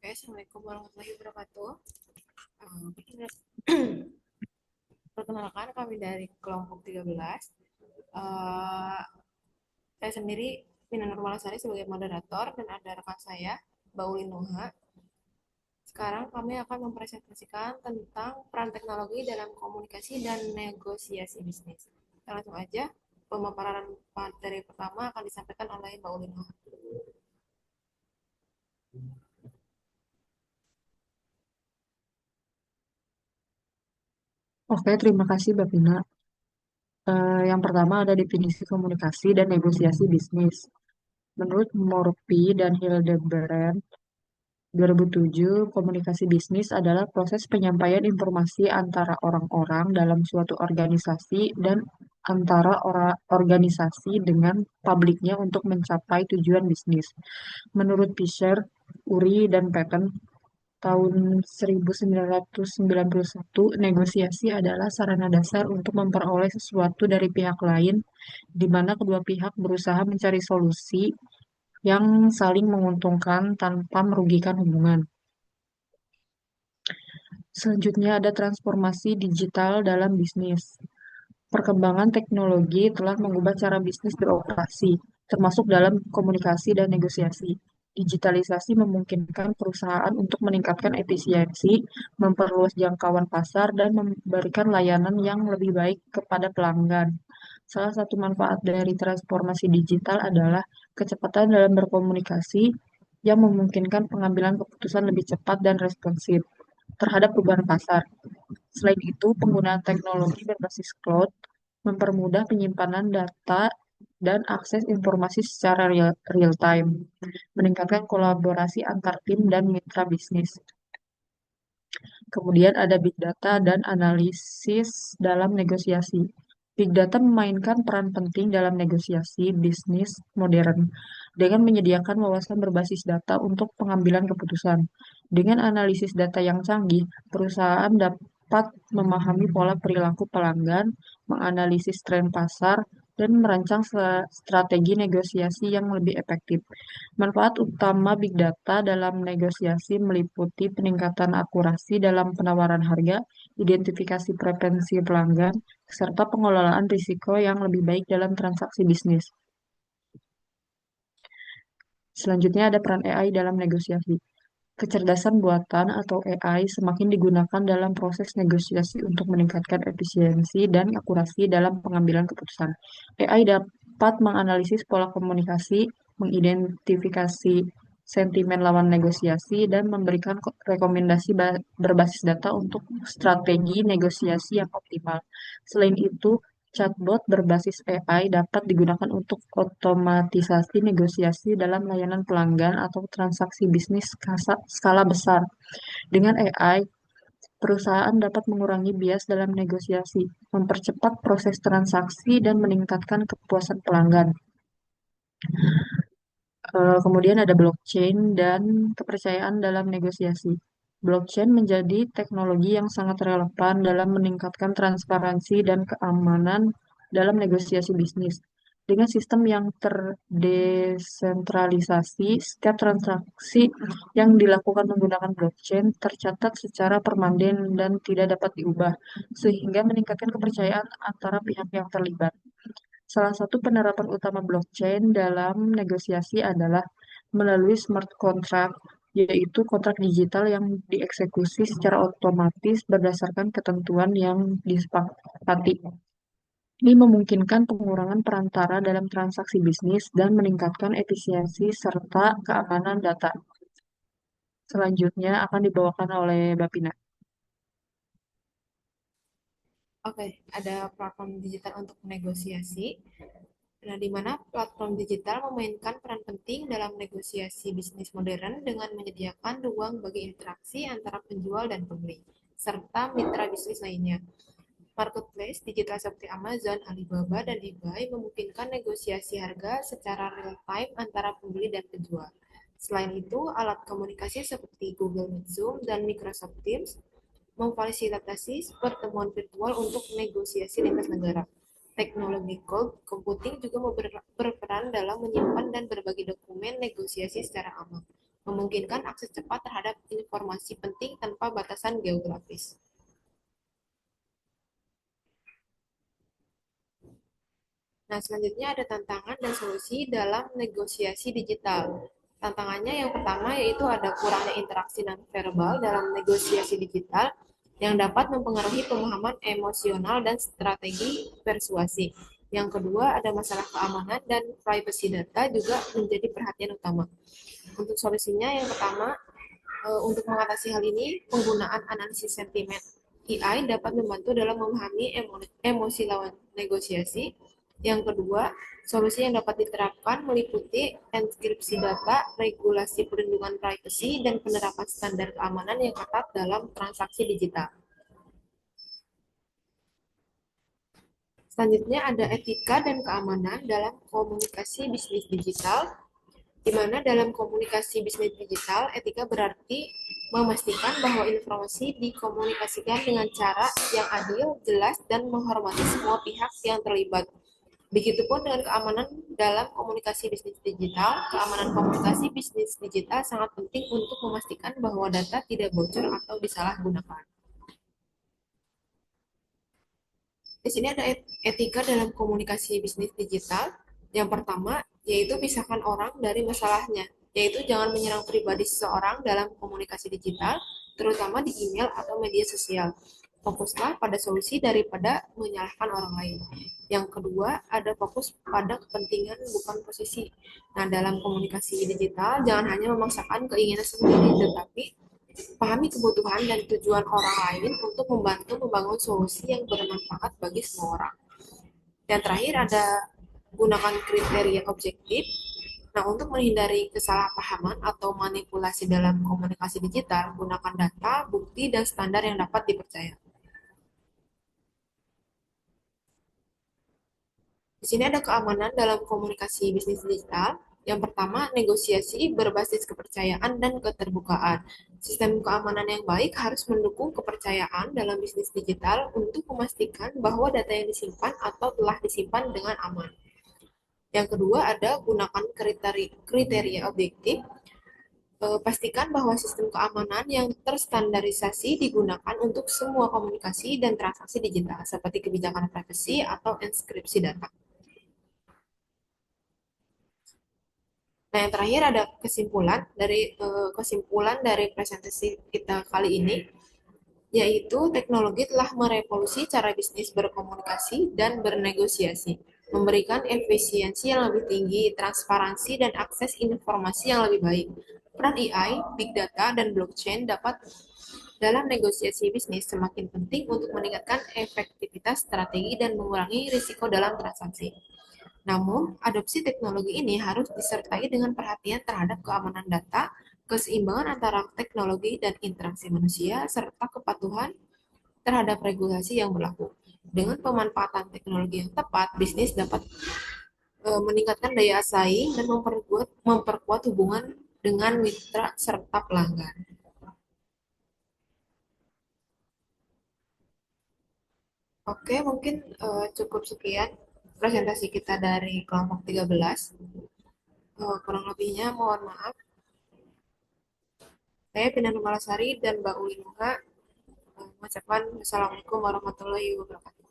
Oke, Assalamualaikum warahmatullahi wabarakatuh. Perkenalkan kami dari kelompok 13. Eh, saya sendiri Mina Nurmalasari sebagai moderator dan ada rekan saya, Mbak Ulin Nuha. Sekarang kami akan mempresentasikan tentang peran teknologi dalam komunikasi dan negosiasi bisnis. Kita langsung aja, pemaparan materi pertama akan disampaikan oleh Mbak Ulin Nuha. Oke, terima kasih, Mbak Vina. Yang pertama ada definisi komunikasi dan negosiasi bisnis. Menurut Morphy dan Hildebrand, 2007, komunikasi bisnis adalah proses penyampaian informasi antara orang-orang dalam suatu organisasi dan antara organisasi dengan publiknya untuk mencapai tujuan bisnis. Menurut Fisher, Uri, dan Patton, tahun 1991, negosiasi adalah sarana dasar untuk memperoleh sesuatu dari pihak lain, di mana kedua pihak berusaha mencari solusi yang saling menguntungkan tanpa merugikan hubungan. Selanjutnya ada transformasi digital dalam bisnis. Perkembangan teknologi telah mengubah cara bisnis beroperasi, termasuk dalam komunikasi dan negosiasi. Digitalisasi memungkinkan perusahaan untuk meningkatkan efisiensi, memperluas jangkauan pasar, dan memberikan layanan yang lebih baik kepada pelanggan. Salah satu manfaat dari transformasi digital adalah kecepatan dalam berkomunikasi yang memungkinkan pengambilan keputusan lebih cepat dan responsif terhadap perubahan pasar. Selain itu, penggunaan teknologi berbasis cloud mempermudah penyimpanan data dan akses informasi secara real time, meningkatkan kolaborasi antar tim dan mitra bisnis. Kemudian ada big data dan analisis dalam negosiasi. Big data memainkan peran penting dalam negosiasi bisnis modern dengan menyediakan wawasan berbasis data untuk pengambilan keputusan. Dengan analisis data yang canggih, perusahaan dapat memahami pola perilaku pelanggan, menganalisis tren pasar, dan merancang strategi negosiasi yang lebih efektif. Manfaat utama Big Data dalam negosiasi meliputi peningkatan akurasi dalam penawaran harga, identifikasi preferensi pelanggan, serta pengelolaan risiko yang lebih baik dalam transaksi bisnis. Selanjutnya ada peran AI dalam negosiasi. Kecerdasan buatan atau AI semakin digunakan dalam proses negosiasi untuk meningkatkan efisiensi dan akurasi dalam pengambilan keputusan. AI dapat menganalisis pola komunikasi, mengidentifikasi sentimen lawan negosiasi, dan memberikan rekomendasi berbasis data untuk strategi negosiasi yang optimal. Selain itu, chatbot berbasis AI dapat digunakan untuk otomatisasi negosiasi dalam layanan pelanggan atau transaksi bisnis skala besar. Dengan AI, perusahaan dapat mengurangi bias dalam negosiasi, mempercepat proses transaksi, dan meningkatkan kepuasan pelanggan. Kemudian ada blockchain dan kepercayaan dalam negosiasi. Blockchain menjadi teknologi yang sangat relevan dalam meningkatkan transparansi dan keamanan dalam negosiasi bisnis. Dengan sistem yang terdesentralisasi, setiap transaksi yang dilakukan menggunakan blockchain tercatat secara permanen dan tidak dapat diubah, sehingga meningkatkan kepercayaan antara pihak yang terlibat. Salah satu penerapan utama blockchain dalam negosiasi adalah melalui smart contract, yaitu kontrak digital yang dieksekusi secara otomatis berdasarkan ketentuan yang disepakati. Ini memungkinkan pengurangan perantara dalam transaksi bisnis dan meningkatkan efisiensi serta keamanan data. Selanjutnya akan dibawakan oleh Bapina. Oke, ada platform digital untuk negosiasi. Nah, di mana platform digital memainkan peran penting dalam negosiasi bisnis modern dengan menyediakan ruang bagi interaksi antara penjual dan pembeli, serta mitra bisnis lainnya. Marketplace digital seperti Amazon, Alibaba, dan eBay memungkinkan negosiasi harga secara real-time antara pembeli dan penjual. Selain itu, alat komunikasi seperti Google Meet, Zoom, dan Microsoft Teams memfasilitasi pertemuan virtual untuk negosiasi lintas negara. Teknologi cloud computing juga berperan dalam menyimpan dan berbagi dokumen negosiasi secara aman. memungkinkan akses cepat terhadap informasi penting tanpa batasan geografis. Nah, selanjutnya ada tantangan dan solusi dalam negosiasi digital. Tantangannya yang pertama yaitu ada kurangnya interaksi non verbal dalam negosiasi digital yang dapat mempengaruhi pemahaman emosional dan strategi persuasi. Yang kedua ada masalah keamanan dan privacy data juga menjadi perhatian utama. Untuk solusinya yang pertama, untuk mengatasi hal ini, penggunaan analisis sentimen AI dapat membantu dalam memahami emosi lawan negosiasi. Yang kedua, solusi yang dapat diterapkan meliputi enkripsi data, regulasi perlindungan privasi, dan penerapan standar keamanan yang ketat dalam transaksi digital. Selanjutnya ada etika dan keamanan dalam komunikasi bisnis digital, di mana dalam komunikasi bisnis digital, etika berarti memastikan bahwa informasi dikomunikasikan dengan cara yang adil, jelas, dan menghormati semua pihak yang terlibat. Begitupun dengan keamanan dalam komunikasi bisnis digital, keamanan komunikasi bisnis digital sangat penting untuk memastikan bahwa data tidak bocor atau disalahgunakan. Di sini ada etika dalam komunikasi bisnis digital. Yang pertama, yaitu pisahkan orang dari masalahnya, yaitu jangan menyerang pribadi seseorang dalam komunikasi digital, terutama di email atau media sosial. Fokuslah pada solusi daripada menyalahkan orang lain. Yang kedua, ada fokus pada kepentingan bukan posisi. Nah, dalam komunikasi digital, jangan hanya memaksakan keinginan sendiri, tetapi pahami kebutuhan dan tujuan orang lain untuk membantu membangun solusi yang bermanfaat bagi semua orang. Dan terakhir ada gunakan kriteria objektif. Nah, untuk menghindari kesalahpahaman atau manipulasi dalam komunikasi digital, gunakan data, bukti, dan standar yang dapat dipercaya. Di sini ada keamanan dalam komunikasi bisnis digital. Yang pertama, negosiasi berbasis kepercayaan dan keterbukaan. Sistem keamanan yang baik harus mendukung kepercayaan dalam bisnis digital untuk memastikan bahwa data yang disimpan atau telah disimpan dengan aman. Yang kedua, ada gunakan kriteria objektif. Pastikan bahwa sistem keamanan yang terstandarisasi digunakan untuk semua komunikasi dan transaksi digital, seperti kebijakan privasi atau enkripsi data. Nah, yang terakhir ada kesimpulan dari presentasi kita kali ini, yaitu teknologi telah merevolusi cara bisnis berkomunikasi dan bernegosiasi, memberikan efisiensi yang lebih tinggi, transparansi, dan akses informasi yang lebih baik. Peran AI, Big Data, dan blockchain dapat dalam negosiasi bisnis semakin penting untuk meningkatkan efektivitas strategi dan mengurangi risiko dalam transaksi. Namun, adopsi teknologi ini harus disertai dengan perhatian terhadap keamanan data, keseimbangan antara teknologi dan interaksi manusia, serta kepatuhan terhadap regulasi yang berlaku. Dengan pemanfaatan teknologi yang tepat, bisnis dapat meningkatkan daya saing dan memperkuat hubungan dengan mitra serta pelanggan. Oke, mungkin cukup sekian presentasi kita dari kelompok 13. Kurang lebihnya mohon maaf. Saya Pina Numalasari dan Mbak Uli Nuha mengucapkan Assalamualaikum warahmatullahi wabarakatuh.